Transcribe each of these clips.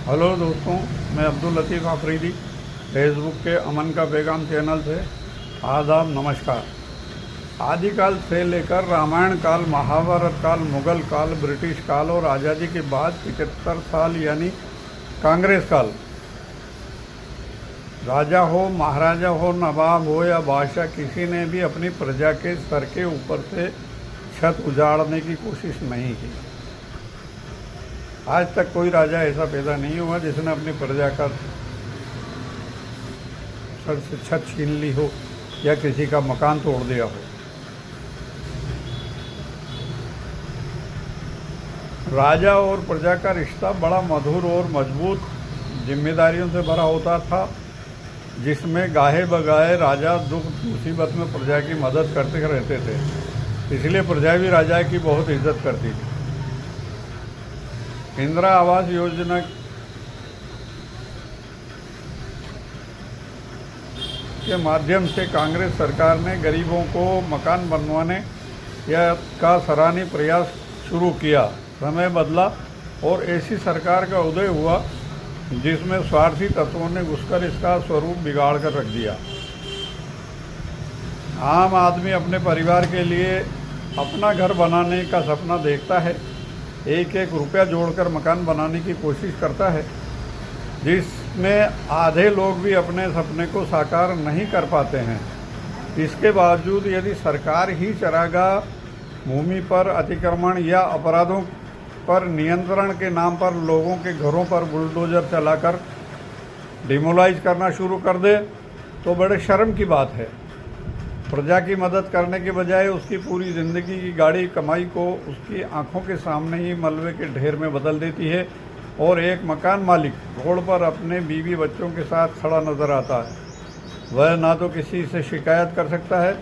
Hello दोस्तों, मैं Abdul Latif Afridi Facebook के अमन का पैगाम चैनल से आदाब नमस्कार। आदिकाल से लेकर रामायण काल, महाभारत काल, मुग़ल काल, ब्रिटिश काल और आज़ादी के बाद 75 साल यानी कांग्रेस काल, राजा हो, महाराजा हो, नवाब हो या बादशाह, किसी ने भी अपनी प्रजा के सर के ऊपर से छत उजाड़ने की कोशिश नहीं की। आज तक कोई राजा ऐसा पैदा नहीं हुआ जिसने अपनी प्रजा का सर से छत छीन ली हो या किसी का मकान तोड़ दिया हो। राजा और प्रजा का रिश्ता बड़ा मधुर और मजबूत जिम्मेदारियों से भरा होता था, जिसमें गाहे बगाहे राजा दुख मुसीबत में प्रजा की मदद करते रहते थे। इसलिए प्रजा भी राजा की बहुत इज्जत करती थी। इंदिरा आवास योजना के माध्यम से कांग्रेस सरकार ने गरीबों को मकान बनवाने का सराहनीय प्रयास शुरू किया। समय बदला और ऐसी सरकार का उदय हुआ जिसमें स्वार्थी तत्वों ने घुसकर इसका स्वरूप बिगाड़ कर रख दिया। आम आदमी अपने परिवार के लिए अपना घर बनाने का सपना देखता है, एक एक रुपया जोड़कर मकान बनाने की कोशिश करता है, जिसमें आधे लोग भी अपने सपने को साकार नहीं कर पाते हैं। इसके बावजूद यदि सरकार ही चरागाह भूमि पर अतिक्रमण या अपराधों पर नियंत्रण के नाम पर लोगों के घरों पर बुलडोजर चलाकर डिमोलाइज करना शुरू कर दे तो बड़े शर्म की बात है। प्रजा की मदद करने के बजाय उसकी पूरी ज़िंदगी की गाड़ी कमाई को उसकी आंखों के सामने ही मलबे के ढेर में बदल देती है और एक मकान मालिक रोड पर अपने बीवी बच्चों के साथ खड़ा नज़र आता है। वह ना तो किसी से शिकायत कर सकता है,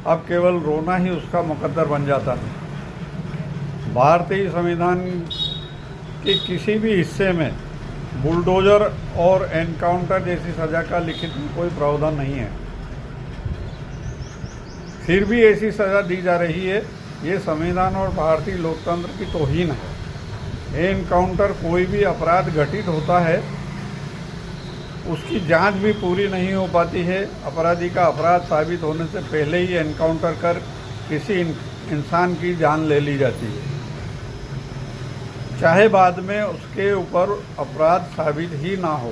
अब केवल रोना ही उसका मुकद्दर बन जाता है। भारतीय संविधान के किसी भी हिस्से में बुलडोजर और एनकाउंटर जैसी सज़ा का लिखित में कोई प्रावधान नहीं है, फिर भी ऐसी सज़ा दी जा रही है। ये संविधान और भारतीय लोकतंत्र की तौहीन है। एनकाउंटर कोई भी अपराध घटित होता है, उसकी जांच भी पूरी नहीं हो पाती है। अपराधी का अपराध साबित होने से पहले ही एनकाउंटर कर किसी इंसान की जान ले ली जाती है, चाहे बाद में उसके ऊपर अपराध साबित ही ना हो।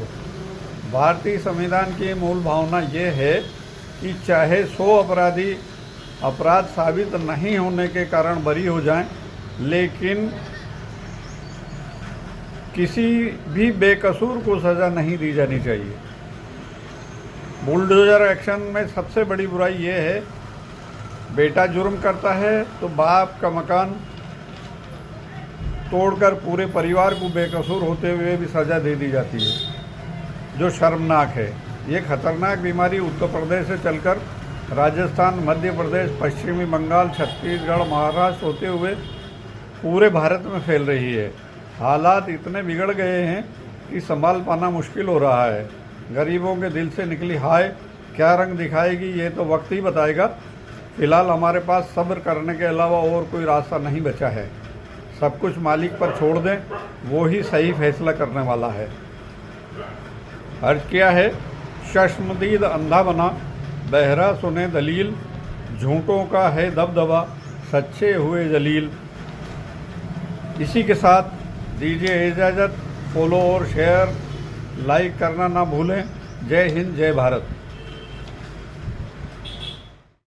भारतीय संविधान की मूल भावना ये है कि चाहे 100 अपराधी अपराध साबित नहीं होने के कारण बरी हो जाएं, लेकिन किसी भी बेकसूर को सज़ा नहीं दी जानी चाहिए। बुलडोजर एक्शन में सबसे बड़ी बुराई ये है, बेटा जुर्म करता है तो बाप का मकान तोड़कर पूरे परिवार को बेकसूर होते हुए भी सज़ा दे दी जाती है, जो शर्मनाक है। ये खतरनाक बीमारी उत्तर प्रदेश से चलकर राजस्थान, मध्य प्रदेश, पश्चिमी बंगाल, छत्तीसगढ़, महाराष्ट्र होते हुए पूरे भारत में फैल रही है। हालात इतने बिगड़ गए हैं कि संभाल पाना मुश्किल हो रहा है। गरीबों के दिल से निकली हाय क्या रंग दिखाएगी, ये तो वक्त ही बताएगा। फिलहाल हमारे पास सब्र करने के अलावा और कोई रास्ता नहीं बचा है। सब कुछ मालिक पर छोड़ दें, वो ही सही फैसला करने वाला है। अर्ज किया है, चश्मदीद अंधा बना, बहरा सुने दलील, झूठों का है दबदबा, सच्चे हुए जलील। इसी के साथ दीजिए इजाज़त। फॉलो और शेयर लाइक करना ना भूलें। जय हिंद, जय भारत।